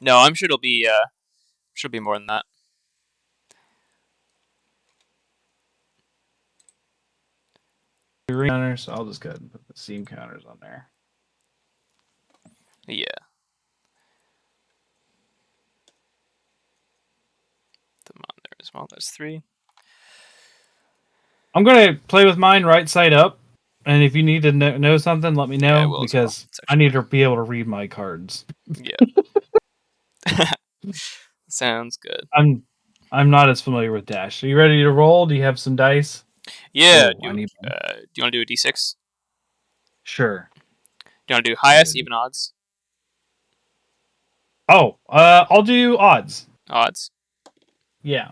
No, I'm sure it'll be more than that. 3 counters. So I'll just go ahead and put the seam counters on there. Yeah. Put them on there as well. That's 3. I'm gonna play with mine right side up, and if you need to know something, let me Yeah, I know will as well. because It's I actually need to be able to read my cards. yeah. Sounds good. I'm not as familiar with Dash. Are you ready to roll? Do you have some dice? Yeah. Oh, I need one. Do you want to do a D6? Sure. Do you want to do Let me highest, do- even odds? Oh, I'll do odds. Odds. Yeah,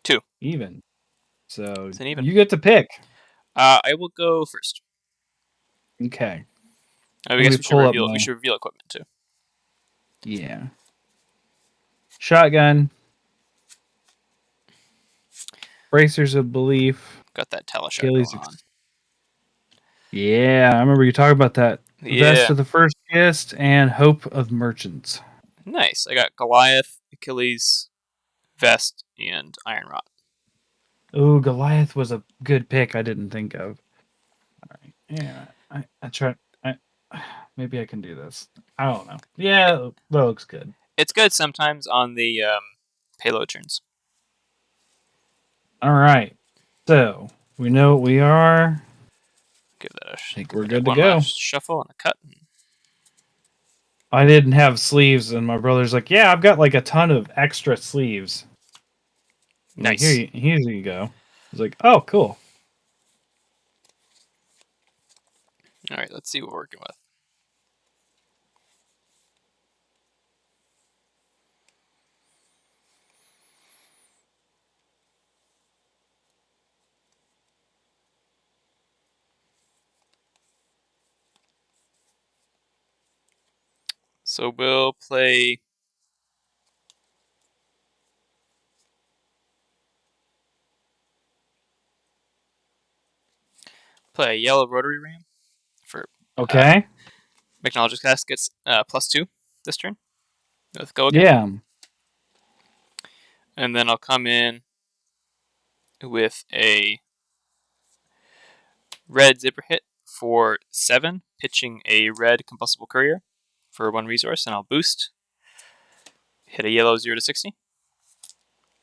2. even. So It's an even. you get to pick. I will go first. Okay. I Let me guess we should pull up reveal. We my should reveal equipment too. yeah shotgun, bracers of belief, Got that teleshot Achilles. going on. Yeah, I remember you talking about that. Vest Yeah. of the first guest and hope of merchants. Nice. I got Goliath, Achilles, Vest, and Iron Rod. Oh, Goliath was a good pick. I didn't think of. All right. Yeah, I try. I maybe I can do this. I don't know. Yeah, that looks good. It's good sometimes on the payload turns. All right. So we know what we are. Give that a I think give we're it a good to one go. last shuffle and a cut. I didn't have sleeves, and my brother's like, "Yeah, I've got like a ton of extra sleeves." I'm like, Nice. here you go." I was like, "Oh, cool." All right, let's see what we're working with. So we'll play a yellow rotary ram for Okay. Mechnologist Cast gets +2 this turn. Let's go again. Yeah. And then I'll come in with a red zipper hit for 7, pitching a red combustible courier for 1 resource, and I'll boost. Hit a yellow 0 to 60.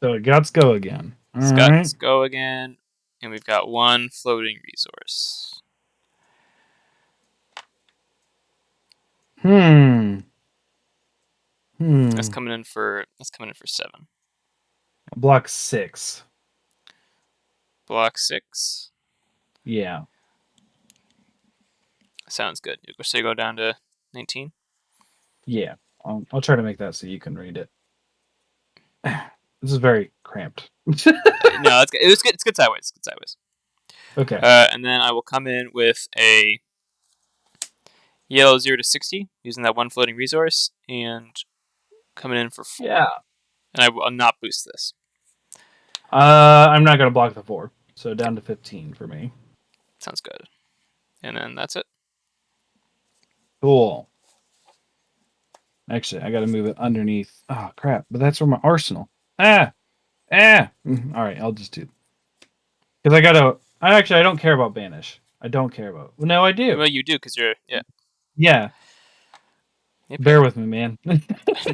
So it got go again. All right. Scott's go again, and we've got 1 floating resource. Hmm. That's Hmm. coming in for 7. Block 6. Block 6. Yeah. Sounds good. So you go down to 19. Yeah. I'll try to make that so you can read it. This is very cramped. No, it's good. It's good. It's good sideways. It's good sideways. Okay. And then I will come in with a yellow 0 to 60 using that 1 floating resource and coming in for 4. Yeah. And I will not boost this. I'm not gonna block the 4, so down to 15 for me. Sounds good. And then that's it. Cool. Actually, I gotta move it underneath. Oh crap! But that's where my arsenal. Ah, All right, I'll just do because I gotta. I don't care about banish. I don't care about. Well, no, I do. Well, you do because you're yeah. Yeah, Yep. Yep. bear with me, man.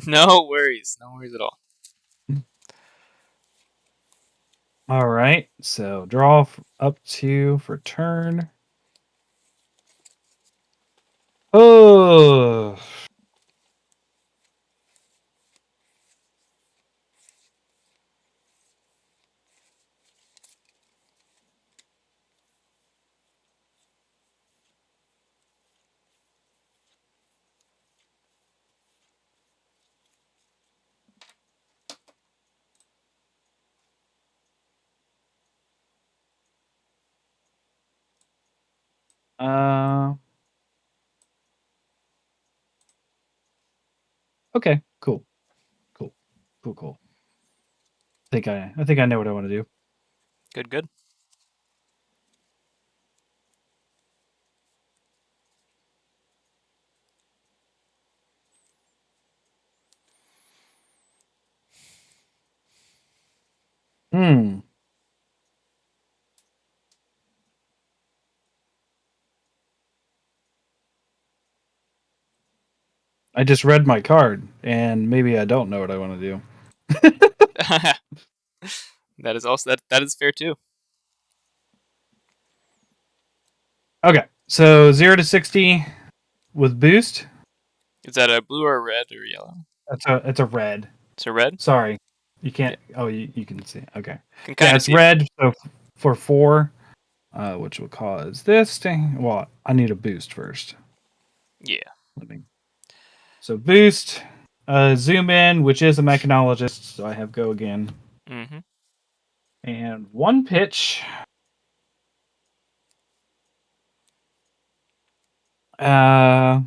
No worries. No worries at all. All right, so draw up 2 for turn. Oh, uh, okay, cool, cool, cool, cool. I think I know what I want to do. Good. Good. Hmm. I just read my card, and maybe I don't know what I want to do. That is also that is fair too. Okay, so 0 to 60 with boost. Is that a blue or a red or yellow? It's a red. It's a red. Sorry, you Yeah, can't. Oh, you can see. Okay, can yeah, kind of it's see it. red. So for 4, which will cause this to. Well, I need a boost first. Yeah. Let me. So boost. Zoom in, which is a mechanologist. So I have go again, Mm-hmm. and one pitch. Uh,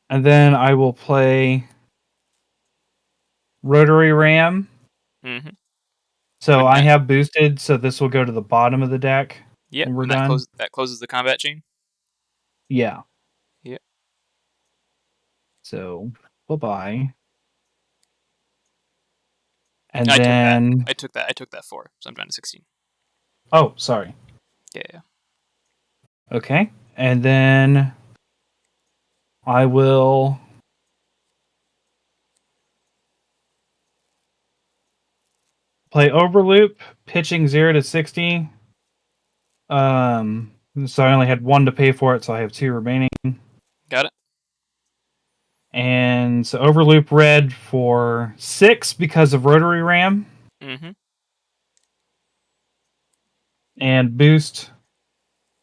and then I will play Rotary Ram. Mm-hmm. So When I that. have boosted, so this will go to the bottom of the deck Yep. when we're When that done. closes the combat chain. Yeah. Yep. So bye bye. And I took that. then I took that. I took that 4. So I'm down to 16. oh, sorry. Yeah. Okay. And then I will play Overloop, pitching 0 to 60. So I only had one to pay for it, so I have two remaining. Got it. And so Overloop red for 6 because of Rotary Ram. Mm-hmm. And boost.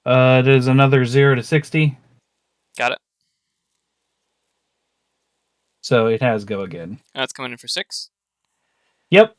It is another 0 to 60. Got it. So it has go again. That's coming in for 6. Yep.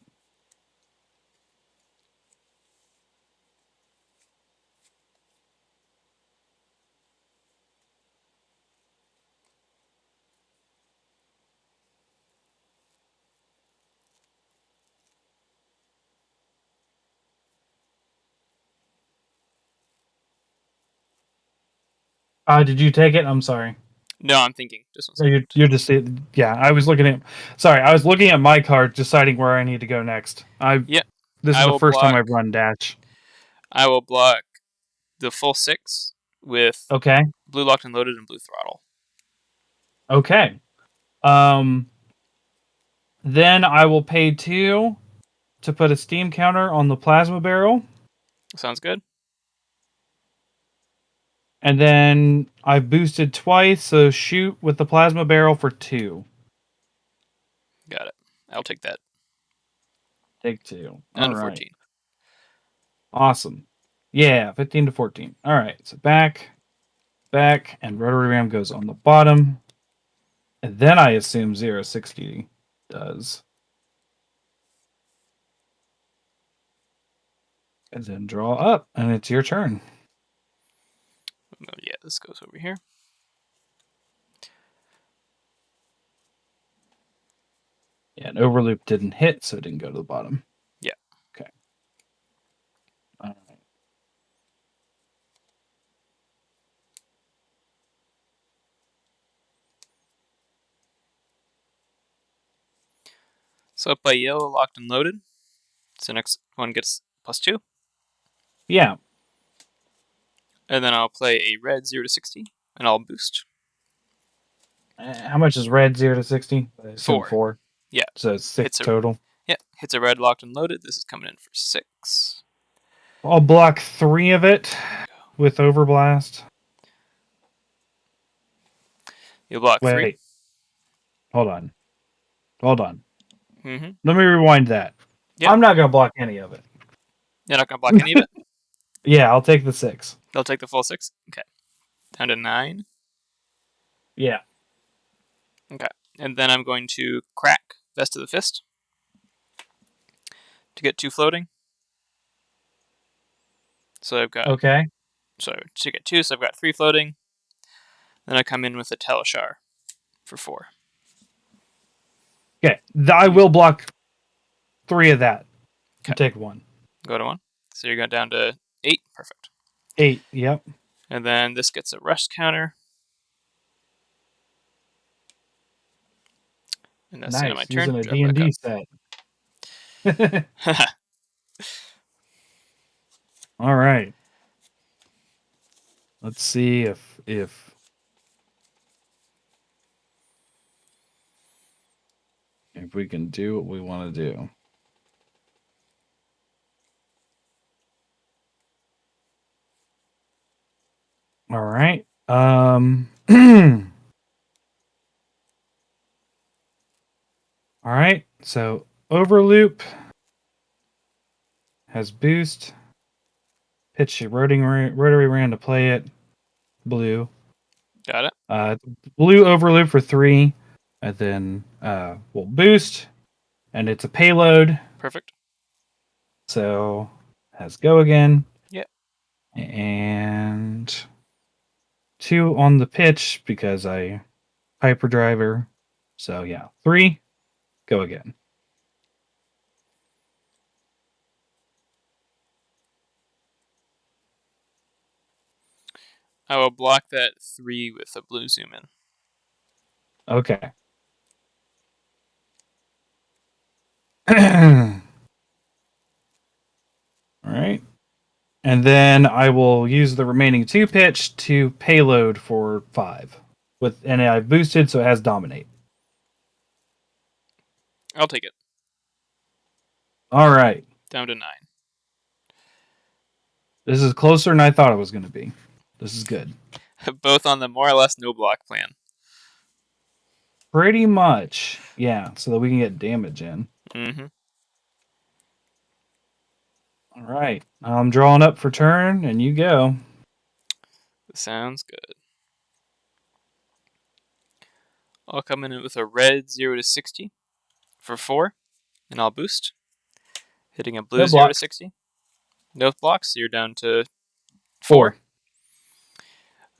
Did you take it? I'm sorry. No, I'm thinking. Just one No, second. you're just yeah. I was looking at. Sorry, I was looking at my card, deciding where I need to go next. Yep. This is I the will first time block. I've run dash. I will block the full 6 with Okay. blue locked and loaded and blue throttle. Okay. Um. Then I will pay 2 to put a steam counter on the plasma barrel, Sounds good. and then I've boosted twice, so shoot with the plasma barrel for 2. Got it. I'll take that. Take 2. Down All to right. 14. Awesome. Yeah, 15 to 14. All right. So back, and rotary ram goes on the bottom. And then I assume 0 to 60 does. And then draw up, and it's your turn. Oh, yeah, this goes over here. Yeah, an overloop didn't hit, so it didn't go to the bottom. Yeah. Okay. All right. So up by yellow, locked and loaded. So next one gets +2. Yeah. And then I'll play a red 0 to 60, and I'll boost. How much is red 0 to 60? I assume 4. 4. Yeah. So it's 6 Hits a total. yeah, hits a red locked and loaded. This is coming in for 6. I'll block 3 of it Go. with overblast. You'll block 3. Wait. Hold on. Hold on. Mm-hmm. Let me rewind that. Yep. I'm not going to block any of it. You're not gonna block any of it. Yeah, I'll take the 6. They'll take the full 6. Okay. Down to 9. Yeah. Okay. And then I'm going to crack Vest of the Fist to get 2 floating. So I've got Okay. to get 2, so I've got 3 floating. Then I come in with a Teleshar for 4. Okay. I will block 3 of that Okay. and take 1. Go to 1. So you're going down to 8. Perfect. 8. Yep. And then this gets a rest counter. And that's the end of my Nice, turn. using a Drop back D&D up. set. All right. Let's see if we can do what we want to do. All right. All right. So overloop has boost. Pitch a rotary ram to play it. Blue. Got it. Blue overloop for 3, and then we'll boost, and it's a payload. Perfect. So has go again. Yeah. And 2 on the pitch because I hyperdriver. So yeah, 3, go again. I will block that 3 with a blue zoom in. Okay. All right. And then I will use the remaining 2 pitch to payload for 5. And I boosted so it has dominate. I'll take it. All right. Down to 9. This is closer than I thought it was going to be. This is good. Both on the more or less no block plan. Pretty much. Yeah, so that we can get damage in. Mm-hmm. All right. I'm drawing up for turn, and you go. Sounds good. I'll come in with a red 0 to 60 for 4, and I'll boost. Hitting a blue No 0 to blocks. 60. No blocks, so you're down to 4. 4.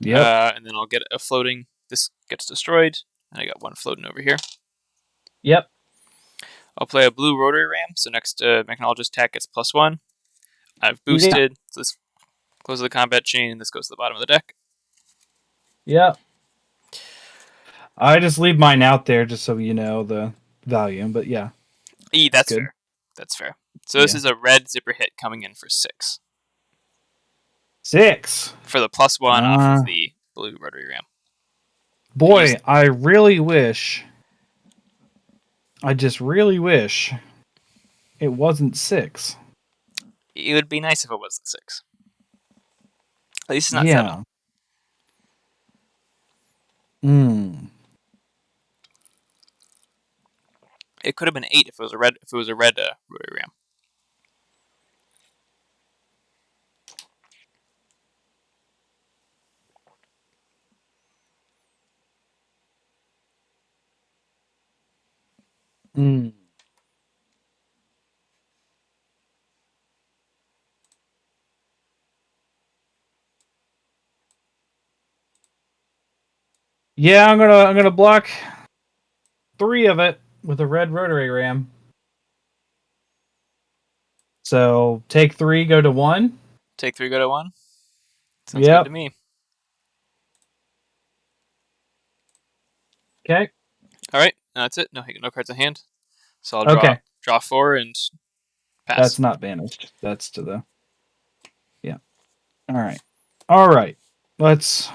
Yep. And then I'll get a floating. This gets destroyed. And I got 1 floating over here. Yep. I'll play a blue rotary ram. So next Mechnologist attack gets +1. I've boosted. So this closes the combat chain, and this goes to the bottom of the deck. Yep. I just leave mine out there just so you know the value, but yeah. That's good. fair. That's fair. So this is a red zipper hit coming in for 6. 6. For the +1 off of the blue rotary ram. Boy, I just really wish it wasn't 6. It would be nice if it wasn't 6. At least it's not 7. It could have been 8 if it was a red. If it was a red rotary ram. Yeah, I'm gonna block 3 of it with a red rotary ram. So take 3, go to 1. Take 3, go to 1. Sounds good to me. Okay. All right, that's it. No cards in hand. So I'll draw 4 and pass. That's not banished. That's to the. Yeah. All right. Let's.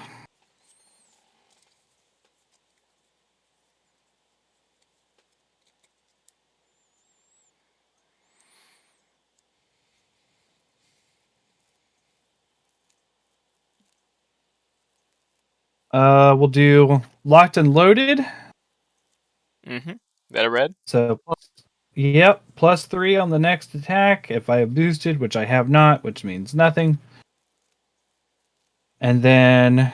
We'll do locked and loaded. Mm-hmm. That a red? So, yep, +3 on the next attack if I have boosted, which I have not, which means nothing. And then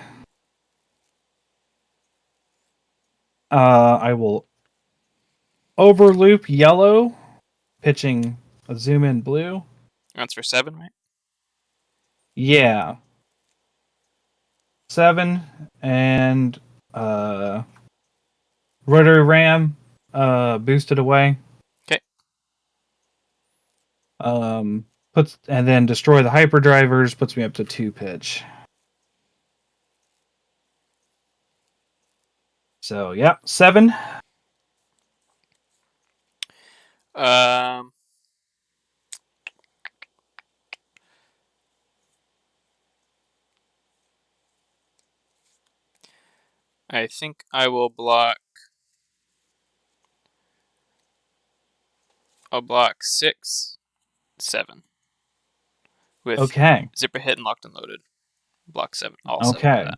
I will overloop yellow, pitching a zoom in blue. That's for 7, right? Yeah. 7 and rotary ram boosted away. Okay. And then destroy the hyperdrivers, puts me up to 2 pitch. So yeah, 7. Um, I think I will block. I'll block 6, 7 with Okay. zipper hit and locked and loaded. Block 7, all 7 of Okay.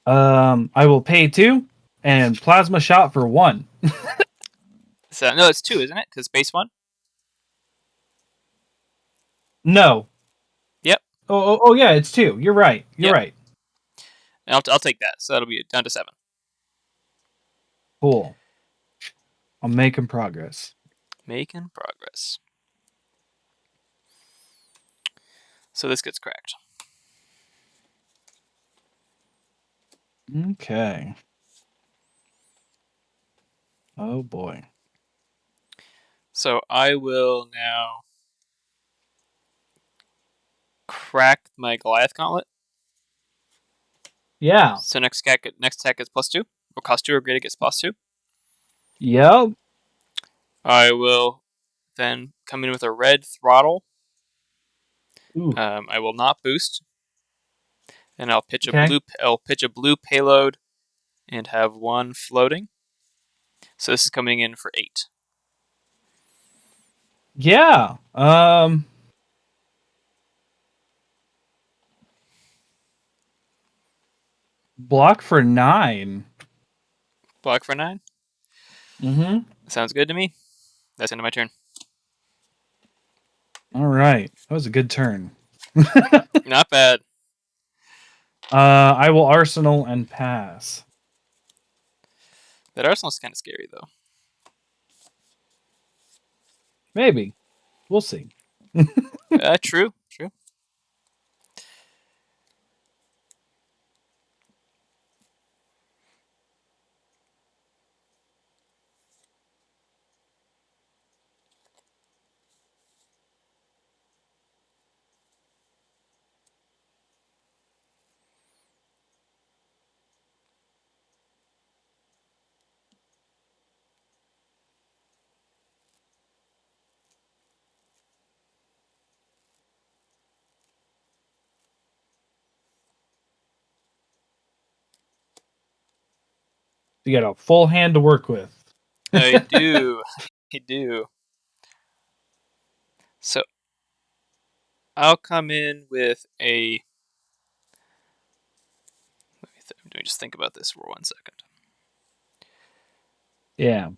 that. I will pay 2 and plasma shot for 1. So no, it's 2, isn't it? Because base 1. No. Yep. Oh, yeah, it's 2. You're right. You're Yep. right. And I'll take that. So that'll be down to 7. Cool. I'm making progress. Making progress. So this gets cracked. Okay. Oh boy. So I will now crack my Goliath Gauntlet. Yeah. So next attack gets +2, or cost 2 or greater gets +2. Yep. I will then come in with a red throttle. Ooh. I will not boost, and I'll pitch a Okay. blue. I'll pitch a blue payload and have 1 floating. So this is coming in for 8. Yeah. Block for 9. Block for 9. Mm-hmm. Sounds good to me. That's the end of my turn. All right. That was a good turn. Not bad. I will arsenal and pass. That Arsenal's kind of scary though. Maybe. We'll see. True. True. You got a full hand to work with. I do. I do. So I'll come in with a. Let me just think about this for 1 second. Yeah.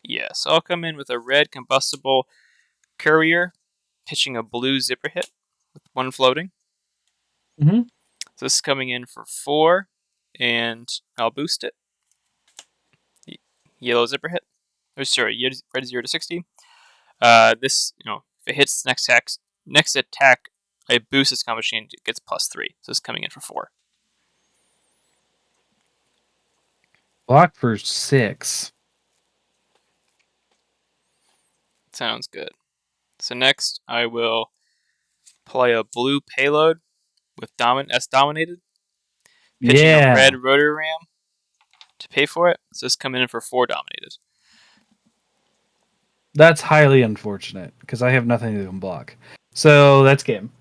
Yeah, so I'll come in with a red combustible courier, pitching a blue zipper hit with 1 floating. Mm-hmm. So this is coming in for 4, and I'll boost it. Yellow zipper hit. Or sorry, red 0 to 60. This, if it hits next attack, I boost this combo machine, it gets +3. So it's coming in for 4. Block for 6. Sounds good. So next, I will play a blue payload with S dominated, pitching a Yeah. red rotor ram to pay for it. So it's coming in for 4 dominated. That's highly unfortunate because I have nothing to block. So that's game.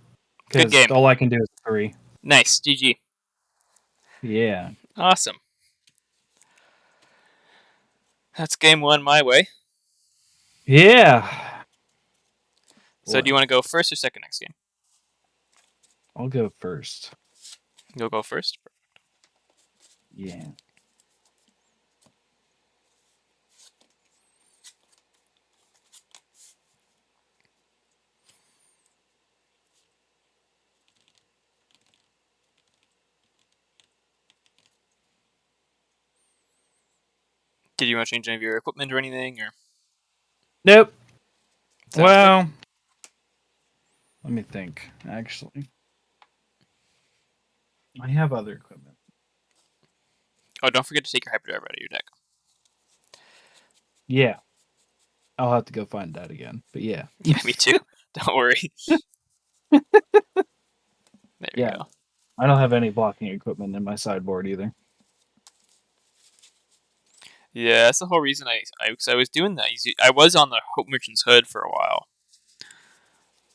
Good Because game. all I can do is 3. Nice. GG. Yeah. Awesome. That's game 1 my way. Yeah. So do you Boy. want to go first or second next game? I'll go first. You'll go first. Yeah. Did you want to change any of your equipment or anything? Or Nope. sounds good. Well, let me think. Actually, I have other equipment. Oh, don't forget to take your hyperdrive out of your deck. Yeah. I'll have to go find that again. But yeah. Yeah, me too. Don't worry. There we Yeah. go. I don't have any blocking equipment in my sideboard either. Yeah, that's the whole reason cause I was doing that. I was on the Hope Merchant's Hood for a while,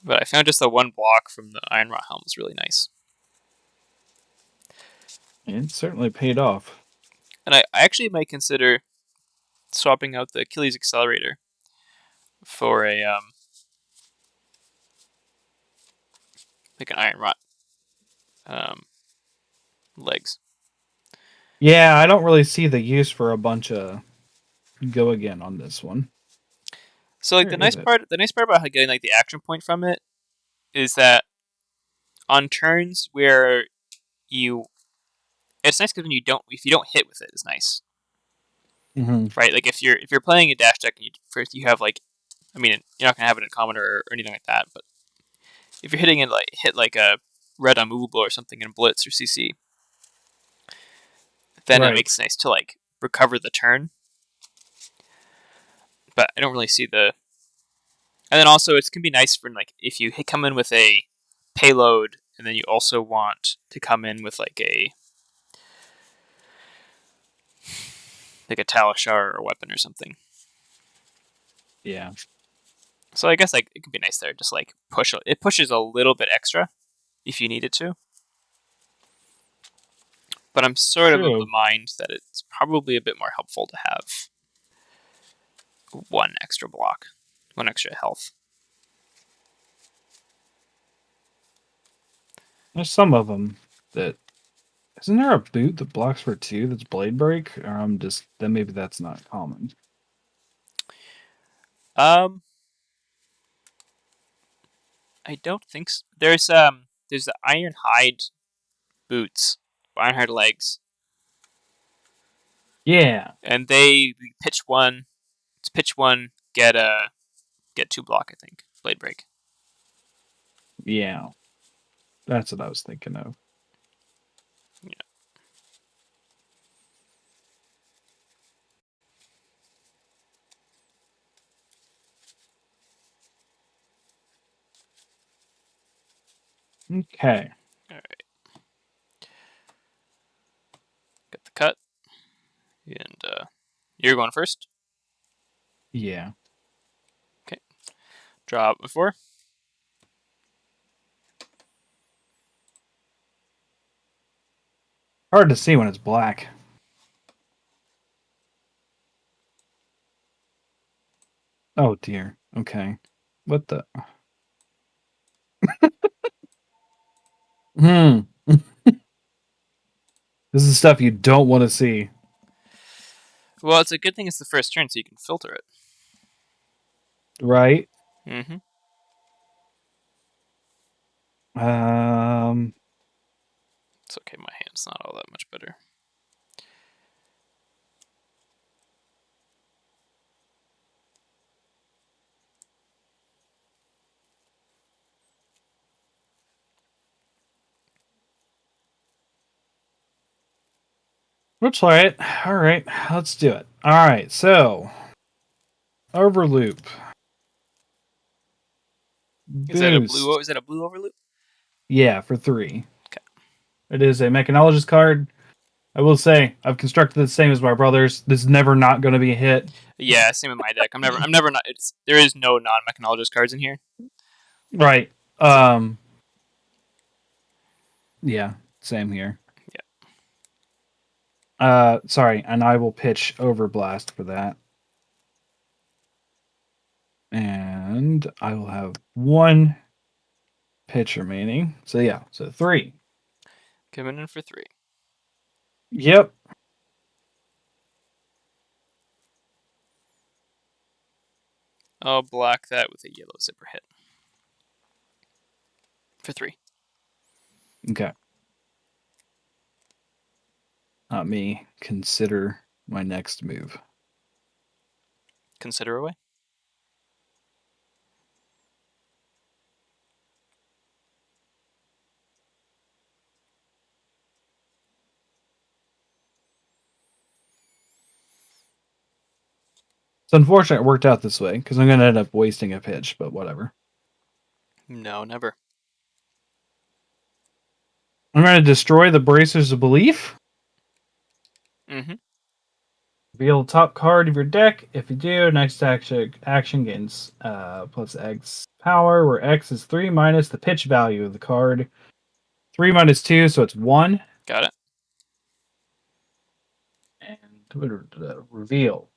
but I found just the one block from the Iron Rot helm was really nice. It certainly paid off. And I actually might consider swapping out the Achilles Accelerator for a like an Iron Rot um legs. Yeah, I don't really see the use for a bunch of go again on this one. So like Where is it? the nice part about getting like the action point from it is that on turns where you, it's nice because when you don't, if you don't hit with it, it's nice, Hmm. right? Like if you're playing a dash deck and you first you have like, I mean, you're not gonna have it in common or anything like that, but if you're hitting it like hit like a red unmovable or something in blitz or CC, then it Right. makes it nice to like recover the turn. But I don't really see the, and then also it can be nice for like if you come in with a payload and then you also want to come in with like a Talishar or a weapon or something. Yeah. So I guess like it could be nice there, just like it pushes a little bit extra if you need it to. But I'm sort of the True. mind that it's probably a bit more helpful to have one extra block, one extra health. There's some of them that isn't there a boot that blocks for two that's blade break? Or I'm just then maybe that's not common. Um, I don't think so. There's the Ironhide boots, Ironhide legs, Yeah. and they pitch one. It's pitch one, get two block. I think blade break. Yeah. That's what I was thinking of. Yeah. Okay. All right. Got the cut, and you're going first. Yeah. Okay. Draw before. Hard to see when it's black. Oh dear. Okay. What the Hmm. This is stuff you don't want to see. Well, it's a good thing it's the first turn, so you can filter it. Right? Mm-hmm. Um It's okay. My hand's not all that much better. we'll try it. Alright, let's do it. Alright, so Overloop. Is that a blue? Boost. Is that a blue overloop? Yeah, for 3. Okay. It is a mechanologist card. I will say I've constructed the same as my brothers. This is never not going to be a hit. Yeah, same with my deck. I'm never not. It's there is no non-mechanologist cards in here. Right. So Yeah, same here. yeah, Sorry, and I will pitch Overblast for that. And I will have 1 pitch remaining. So yeah, so 3. coming in for three. Yep. I'll block that with a yellow zipper hit for three. Okay. Let me consider my next move. Consider away. It's unfortunate it worked out this way because I'm going to end up wasting a pitch, but whatever. No, never. I'm going to destroy the Bracers of Belief. Mm-hmm. Reveal the top card of your deck. If you do, next action gains plus X power, where X is 3 minus the pitch value of the card. 3 minus 2, so it's 1. Got it. And reveal.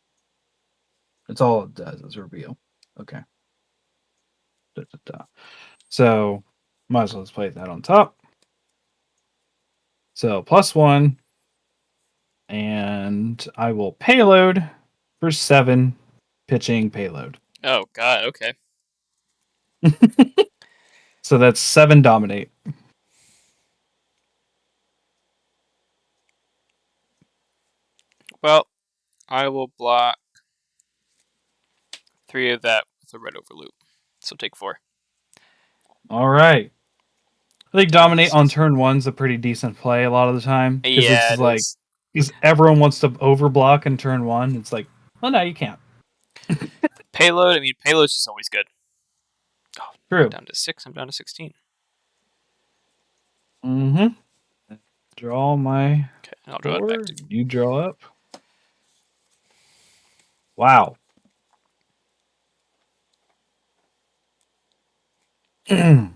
That's all it does is reveal. Okay. Da, da, da. So, might as well just play that on top. So, +1. And I will payload for 7 pitching payload. Oh God. Okay. So that's 7 dominate. Well, I will block 3 of that with a red overloop. So take 4. All right. I think Down to dominate on 6. turn 1's a pretty decent play a lot of the time because Yeah, it's it like is. because everyone wants to overblock in turn 1. It's like, well, no, you can't. Payload. I mean, payload's just always good. Oh, True. down to 6. I'm down to 16. Mm-hmm. Draw my Okay, and I'll draw it back to. 4. You draw up. Wow. Hmm.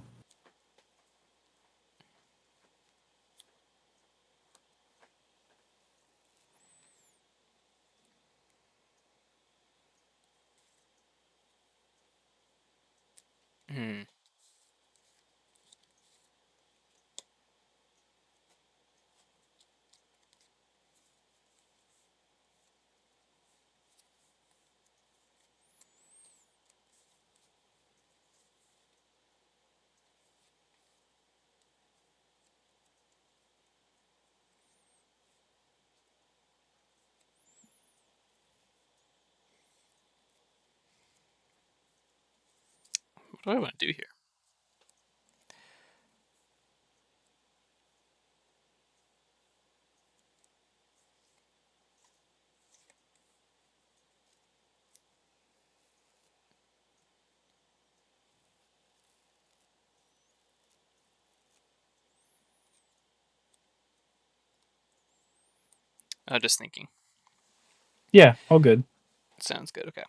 What do I want to do here? Just thinking. Yeah, all good. Sounds good. Okay.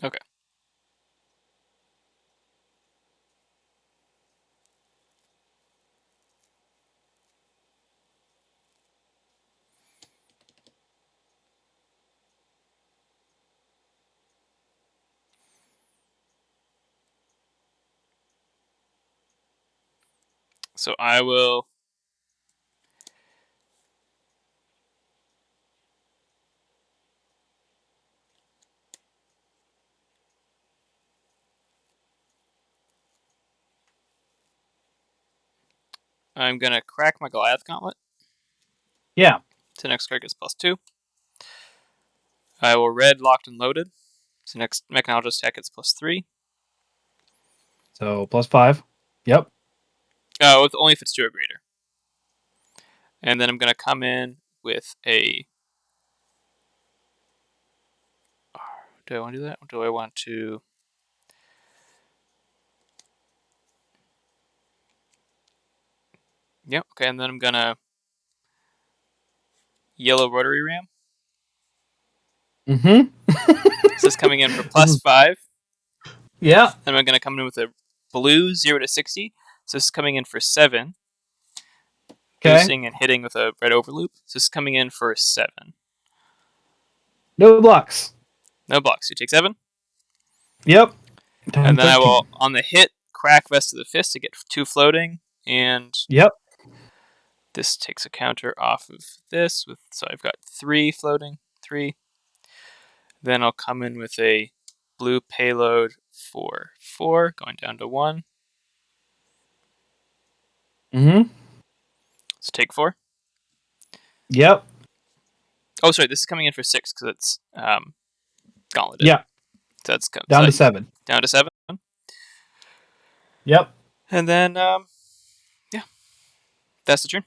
Okay. So I will. I'm gonna crack my Goliath Gauntlet. Yeah. So next card gets +2. I will red locked and loaded. So next Mechanologist attack gets +3. So +5. Yep. Oh, only if it's 2 or greater. And then I'm gonna come in with a. Do I want to do that? Or do I want to? Yep. Okay, and then I'm gonna yellow rotary ram. Mm-hmm. So it's coming in for +5. Yeah. Then I'm gonna come in with a blue 0 to 60. So this is coming in for 7. Okay. Boosting and hitting with a red overloop. So this is coming in for 7. No blocks. No blocks. You take 7. Yep. And Done then I 13. will, on the hit, crack Vest of the Fist to get 2 floating. And Yep. this takes a counter off of this. So I've got 3 floating. 3. Then I'll come in with a blue payload for 4, going down to 1. Mm-hmm. So take 4. Yep. Oh, sorry, this is coming in for 6 because it's gauntleted. Yeah. So that's Down to 7. down to 7. Yep. And then, yeah, that's the turn.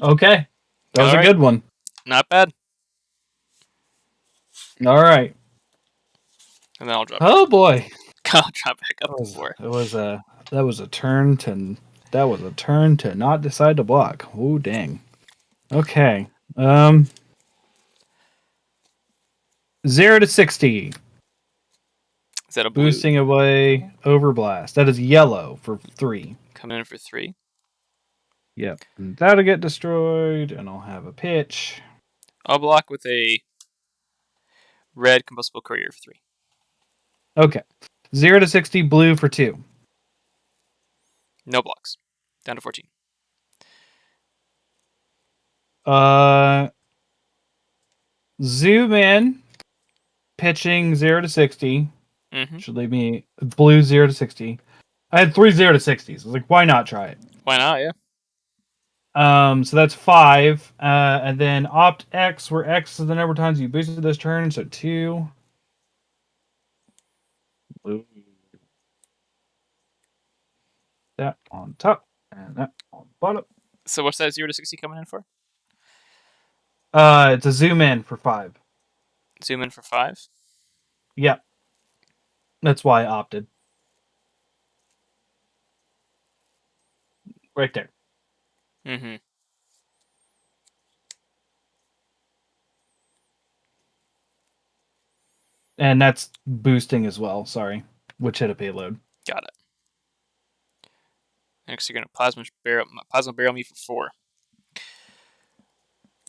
Okay. That was All a right, good one. not bad. All right. And then I'll drop back. Oh boy. I'll drop back up That to was 4. a turn to not decide to block. Oh dang. Okay. 0 to 60. Is that a blue? Boosting away overblast. That is yellow for 3. Coming in for 3. Yep. And that'll get destroyed, and I'll have a pitch. I'll block with a red combustible courier for 3. Okay. 0 to 60 blue for 2. No blocks. Down to 14. Uh Zoom in. Pitching 0 to 60. Mm-hmm. Should leave me blue 0 to 60. I had 3 0 to 60s. I was like, why not try it? Why not? Yeah. So that's 5. And then opt X, where X is the number of times you boosted this turn, so 2. Blue. That on top and that on bottom. So what's that 0 to 60 coming in for? It's a zoom in for 5. Zoom in for 5. Yep. That's why I opted. Right there. Mm-hmm. And that's boosting as well, sorry. Which hit a payload. Got it. Next, you're gonna plasma barrel me for 4.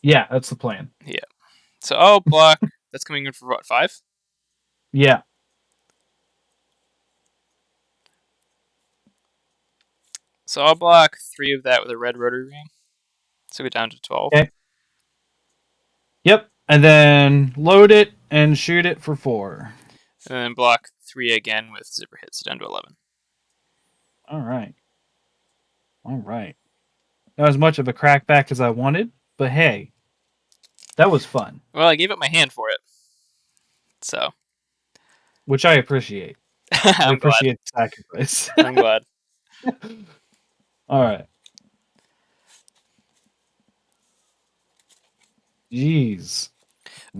Yeah, that's the plan. Yeah. So I'll block. That's coming in for what, 5? Yeah. So I'll block 3 of that with a red rotary ring. So go down to 12. Okay. Yep. And then load it and shoot it for 4. And then block 3 again with zipper hits, so down to 11. All right. All right. Not as much of a crackback as I wanted, but hey, that was fun, Well, I gave up my hand for it. So which I appreciate. I I'm glad. appreciate the sacrifice. I'm glad. All right. Jeez.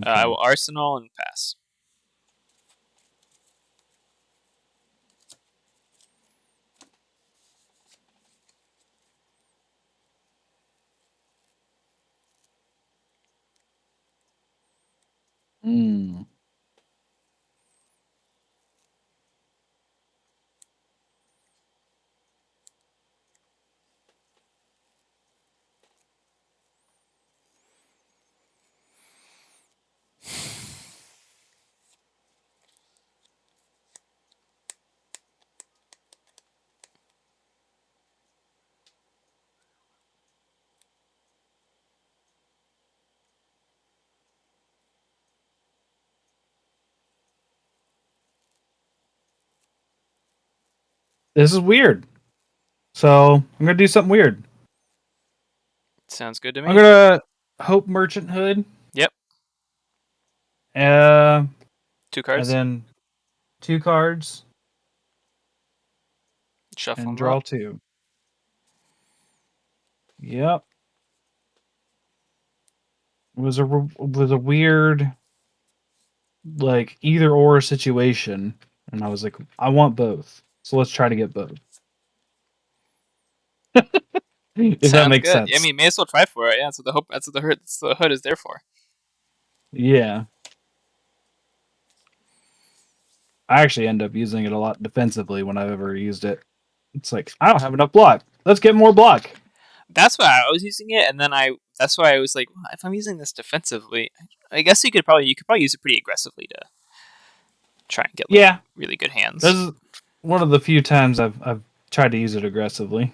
I will arsenal and pass. Mm. This is weird. So I'm gonna do something weird. Sounds good to me. I'm gonna hope merchant hood. Yep. Uh, 2 and cards. then 2 cards Shuffle and them up. draw 2. Yep. It was a weird like either or situation, and I was like, I want both, so let's try to get both. If that Sounds makes good. I sense. mean, may as well try for it. Yeah, that's what the hope. That's what the hood is there for. Yeah, I actually end up using it a lot defensively when I've ever used it. It's like I don't have enough block. Let's get more block. That's why I was using it, and then That's why I was like, well, if I'm using this defensively, I guess you could probably use it pretty aggressively to try and get like Yeah, really good hands. this is one of the few times I've tried to use it aggressively.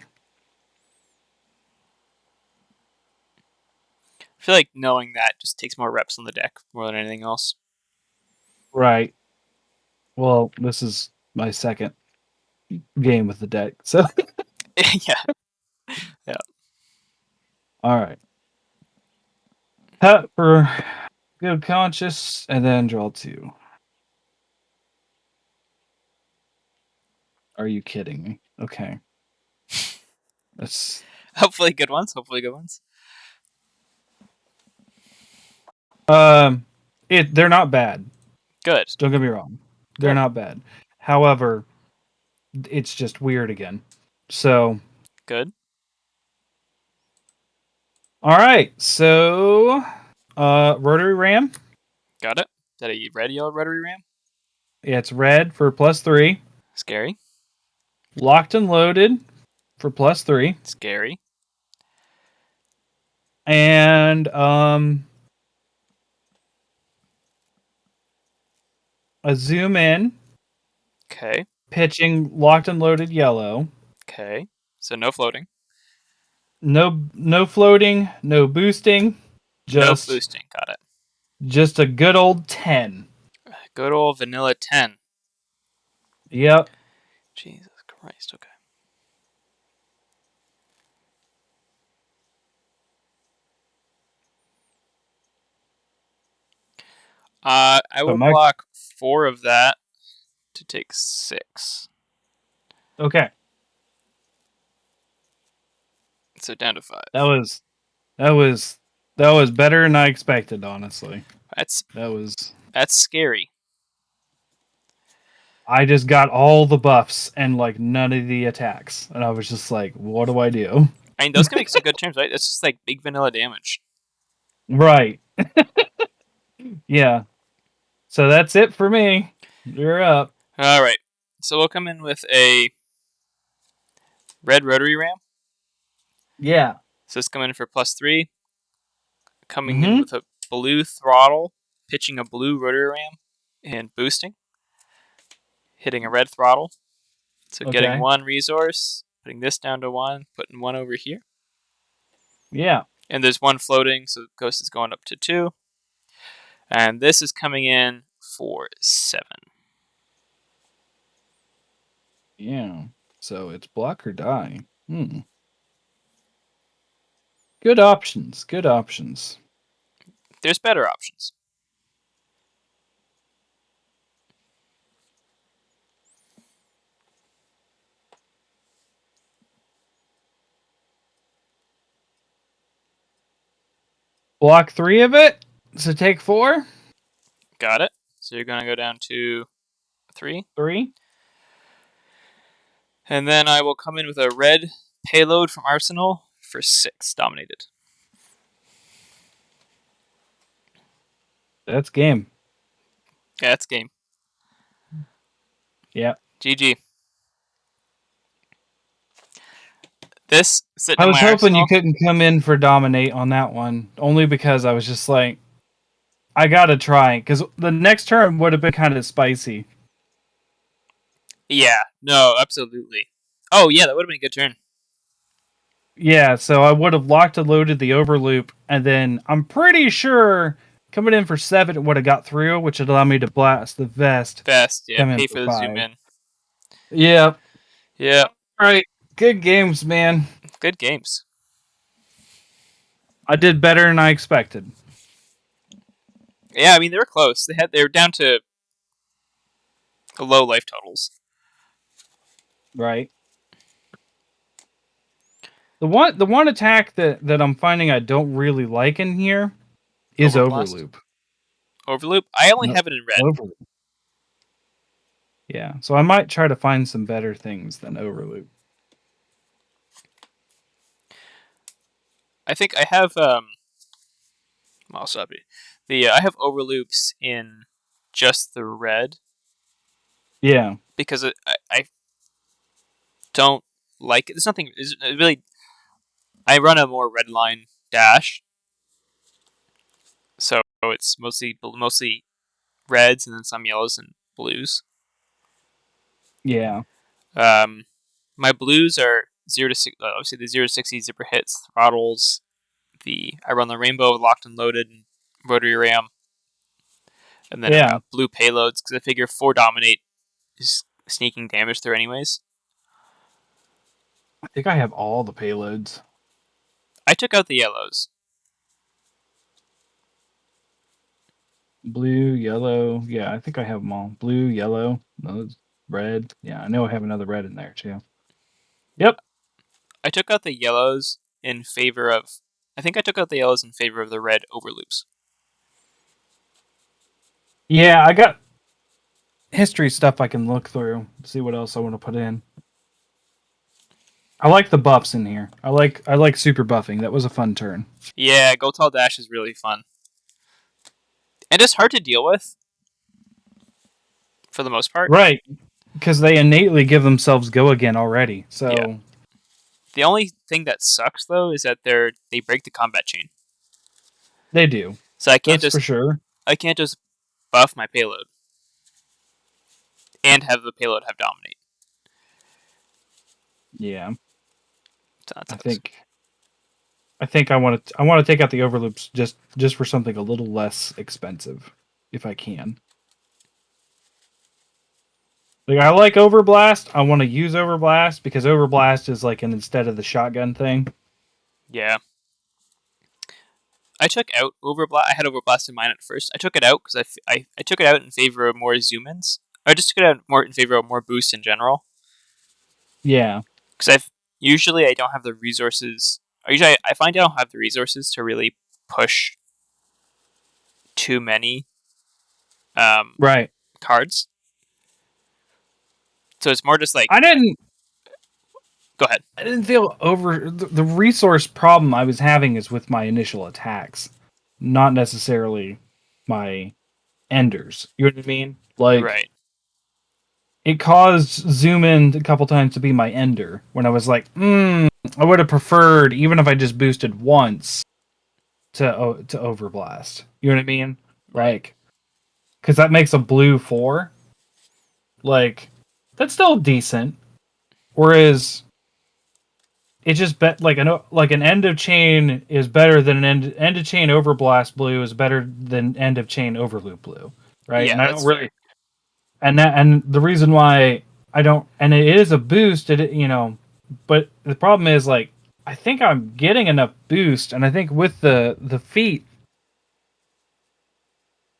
I feel like knowing that just takes more reps on the deck more than anything else. Right. Well, this is my second game with the deck, so Yeah. Yeah. all right. Pepper. Good conscious, and then draw 2. Are you kidding me? Okay. That's Hopefully good ones. Hopefully good ones. um they're not bad. Good. Don't get me wrong. They're Good. not bad. However, it's just weird again. So, Good. all right. So, rotary ram. Got it. Is that a red yellow rotary ram? Yeah, it's red for +3. Scary. Locked and loaded for +3. Scary. And a zoom in, Okay. pitching locked and loaded yellow. Okay. So no floating. No floating, no boosting, No just boosting. Got it. just a good old 10. Good old vanilla 10. Yep. Jesus Christ. Okay. I So will my block 4 of that to take 6. okay. So down to 5. That was that was that was better than I expected, honestly. That's That was that's scary. I just got all the buffs and like none of the attacks. And I was just like, what do I do? I mean, those can make some good turns, right? It's just like big vanilla damage. Right. Yeah. So that's it for me. You're up. All right. So we'll come in with a red rotary ram. Yeah. So it's coming in for +3. Coming in Mm-hmm. with a blue throttle, pitching a blue rotary ram, and boosting. Hitting a red throttle. So getting Okay. 1 resource, putting this down to 1, putting 1 over here. Yeah. And there's 1 floating, so Ghost is going up to 2. And this is coming in for 7. Yeah. So it's block or die. Good options. Good options. There's better options. Block 3 of it. So take 4. Got it. So you're going to go down to 3. 3. And then I will come in with a red payload from Arsenal for 6 dominated. That's game. Yeah, that's game. Yeah. GG. This sitting I in was my hoping you arsenal. couldn't come in for dominate on that one, only because I was just like, I gotta try, because the next turn would have been kind of spicy. Yeah, no, absolutely. Oh, yeah, that would have been a good turn. Yeah, so I would have locked and loaded the overloop, and then I'm pretty sure coming in for 7 would have got through, which would allow me to blast the vest, Fast, yeah, come in pay for for the zoom 5. in. Yeah. Yeah, All right. Good games, man. good games. I did better than I expected. Yeah, I mean, they were close. They were down to low life totals. Right. The one attack that I'm finding I don't really like in here is Overblast. overloop. Overloop. I only No, have it in red. overloop. Yeah, so I might try to find some better things than overloop. I think I have well, sorry. I have overloops in just the red Yeah, because I don't like it. There's nothing. It really. I run a more red line dash, so it's mostly reds and then some yellows and blues. yeah, Um, my blues are 0 to 6. Obviously, the 0 to 60 zipper hits, throttles. I run the rainbow locked and loaded and rotary ram, and then I've yeah. got blue payloads because I figure 4 dominate is sneaking damage through anyways. I think I have all the payloads. I took out the yellows. Blue, yellow. Yeah, I think I have them all. Blue, yellow, those red. Yeah, I know I have another red in there too. Yep. I took out the yellows in favor of. I think I took out the yellows in favor of the red overloops. Yeah, I got history stuff I can look through, see what else I want to put in. I like the buffs in here. I like super buffing. That was a fun turn. Yeah, Go Tall Dash is really fun. And it's hard to deal with for the most part. Right, because they innately give themselves go again already. Yeah. So The only thing that sucks though is that they break the combat chain. they do. So That's for sure. I can't just buff my payload and have the payload have dominate. Yeah, So that I sucks. think I want to take out the overloops just for something a little less expensive, if I can. Like I like Overblast. I want to use Overblast because Overblast is like an instead of the shotgun thing. Yeah. I took out Overblast. I had Overblast in mind at first. I took it out because I took it out in favor of more zoom ins. I just took it out more in favor of more boost in general. Yeah. Because I don't have the resources. Or usually I find I don't have the resources to really push too many um, Right. cards. So it's more just like I didn't go ahead. I didn't feel over the resource problem I was having is with my initial attacks, not necessarily my enders. You know what I mean? Like Right. it caused zoom in a couple times to be my ender when I was like, I would have preferred even if I just boosted once to overblast. You know what I mean? Right. Like because that makes a blue 4. Like that's still decent. Whereas it just bet like an end of chain is better than an end of chain overblast blue is better than end of chain overloop blue, right? And Yeah, I don't that's really fair. and the reason why I don't and it is a boost, but the problem is like I think I'm getting enough boost, and I think with the feet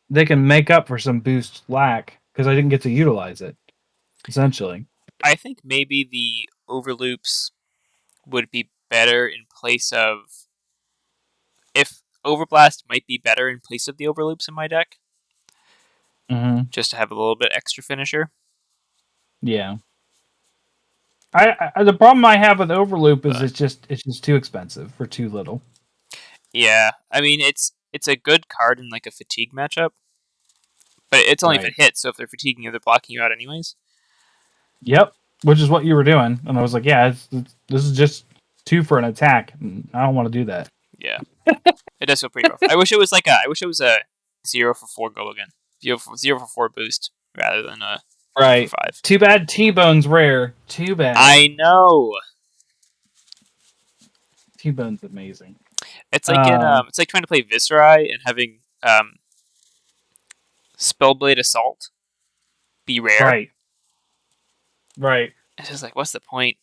they can make up for some boost lack because I didn't get to utilize it essentially. I think maybe the overloops would be better in place of if Overblast might be better in place of the overloops in my deck, Hmm. just to have a little bit extra finisher. Yeah. The problem I have with Overloop is But it's just too expensive for too little. yeah, I mean it's a good card in like a fatigue matchup, but it's only if Right. it hits. So if they're fatiguing you, they're blocking you out anyways. Yep. Which is what you were doing, and I was like, yeah, this is just 2 for an attack. I don't want to do that. Yeah, it does feel pretty rough. I wish it was a 0 for 4 go again. 0 for 4 boost rather than a 4 for Right. 5. Too bad T-Bone's rare. Too bad. I know. T-Bone's amazing. It's it's like trying to play Viscerai and having Spellblade Assault be rare. Right. Right. It's just like, what's the point?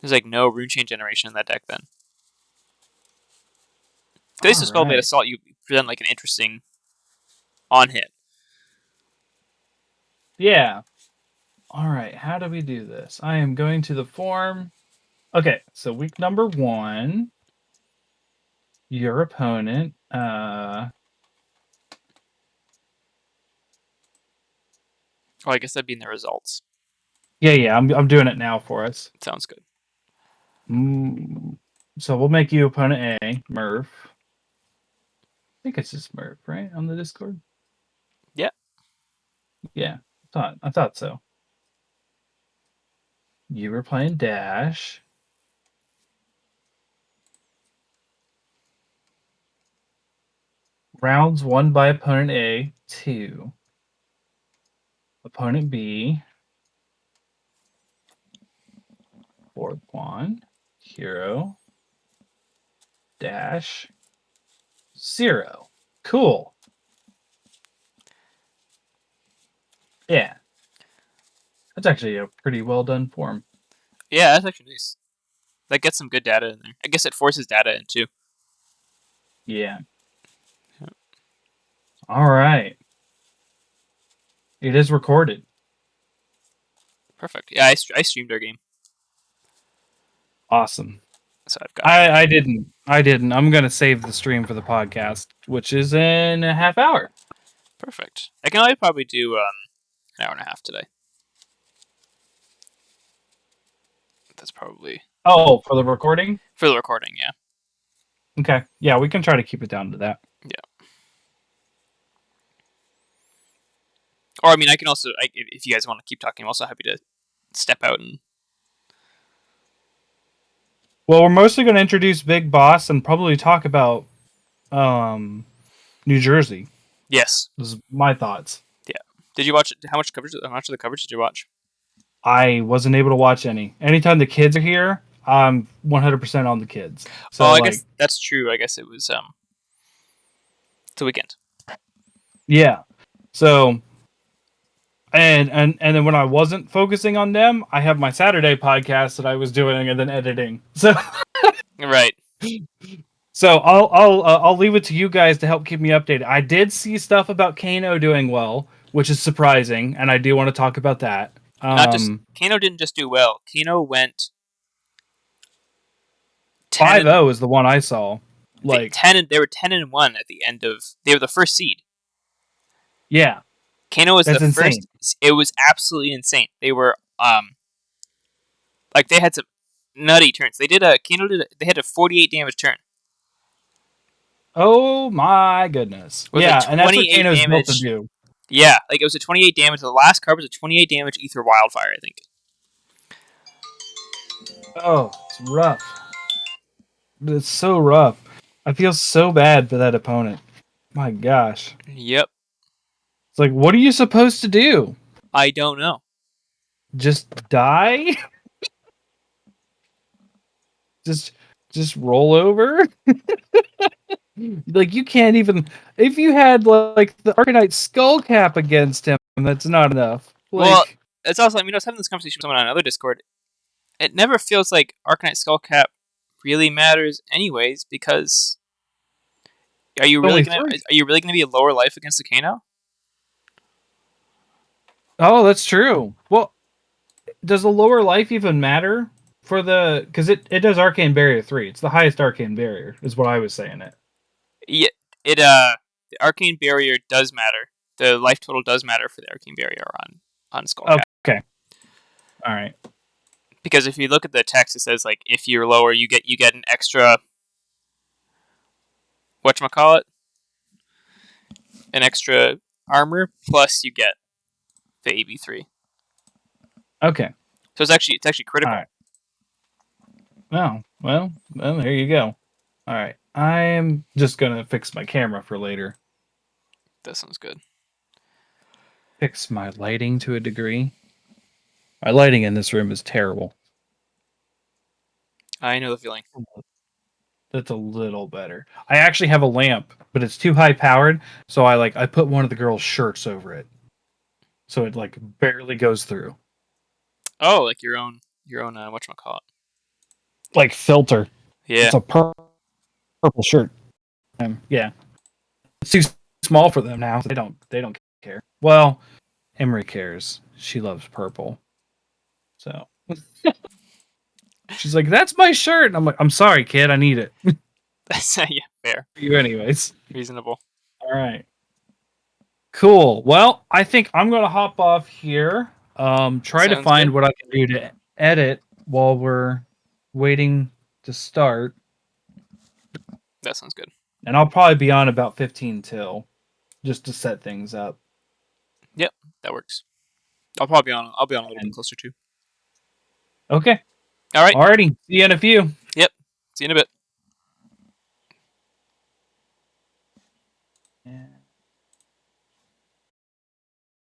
There's like no rune chain generation in that deck then. At least All with Spellblade right. Assault, you present like an interesting on hit. Yeah. All right. How do we do this? I am going to the form. Okay. So week number 1, your opponent. Oh, I guess that'd be in the results. Yeah. I'm doing it now for us. Sounds good. Mm, so we'll make you opponent A, Murph. I think it's just Murph, right? On the Discord? Yeah. Yeah. I thought so. You were playing Dash. Rounds won by opponent A, 2. Opponent B, Fortuan, Hero, Dash, 0. Cool. Yeah. That's actually a pretty well done form. Yeah, that's actually nice. That gets some good data in there. I guess it forces data in too. Yeah. All right. It is recorded. Perfect. Yeah, I streamed our game, Awesome. so I've got that. I didn't. I didn't. I'm gonna save the stream for the podcast, which is in a half hour. Perfect. I can only probably do an hour and a half today. That's probably Oh, for the recording? for the recording. Yeah. Okay. Yeah, we can try to keep it down to that. Yeah. Or I mean, I can also, if you guys want to keep talking, I'm also happy to step out and. Well, we're mostly going to introduce Big Boss and probably talk about um, New Jersey. Yes. This is my thoughts. Yeah. Did you watch? How much coverage? How much of the coverage did you watch? I wasn't able to watch any. Anytime the kids are here, I'm 100% on the kids. Oh, So, I like, guess that's true. I guess it was it's a weekend. yeah. So, and then when I wasn't focusing on them, I have my Saturday podcast that I was doing and then editing. So, Right. so I'll leave it to you guys to help keep me updated. I did see stuff about Kano doing well, which is surprising, and I do want to talk about that. Not just Kano didn't just do well. Kano went 10 and 5-0 is the one I saw. Like 10 and they were 10-1 at the end of. They were the first seed. yeah, Kano was that's the insane. first. It was absolutely insane. They were like they had some nutty turns. They had a 48 damage turn Oh my goodness. with a Yeah, and that's what 28 Kano's built to damage. do. Yeah, like it was a 28 damage. The last card was a 28 damage Ether Wildfire, I think. Oh, it's rough. It's so rough. I feel so bad for that opponent. My gosh. Yep. It's like, what are you supposed to do? I don't know. Just die? just just roll over? Like you can't even if you had like the Arcanite skull cap against him, that's not enough. Well, Like it's also, I mean, I was having this conversation with someone on another Discord. It never feels like Arcanite Skullcap really matters, anyways, because only three. are you really gonna be a lower life against the Kano? Oh, that's true. Well, does the lower life even matter for the because it does Arcane Barrier 3. It's the highest Arcane Barrier, is what I was saying it. Yeah, the Arcane Barrier does matter. The life total does matter for the Arcane Barrier on Skullcap. Okay. All right. Because if you look at the text, it says like if you're lower, you get an extra whatchamacallit, an extra armor plus you get the AB3. Okay. So it's actually critical. All right. Oh, well, there you go. All right. I'm just going to fix my camera for later. That sounds good. Fix my lighting to a degree. My lighting in this room is terrible. I know the feeling. That's a little better. I actually have a lamp, but it's too high powered, so I put one of the girls' shirts over it. So it like barely goes through. Oh, like your own whatchamacallit. Like filter. Yeah. It's a purple shirt. Yeah. It's too small for them now. They don't care. Well, Emery cares. She loves purple. So she's like, "That's my shirt." And I'm like, "I'm sorry, kid. I need it." That's yeah, fair. For you anyways. Reasonable. All right. Cool. Well, I think I'm gonna hop off here. Try to Sounds find good. what I can do to edit while we're waiting to start. That sounds good. And I'll probably be on about 15 till just to set things up. Yep, that works. I'll be on a little bit closer too. Okay. All right. Alrighty. See you in a few. Yep. See you in a bit.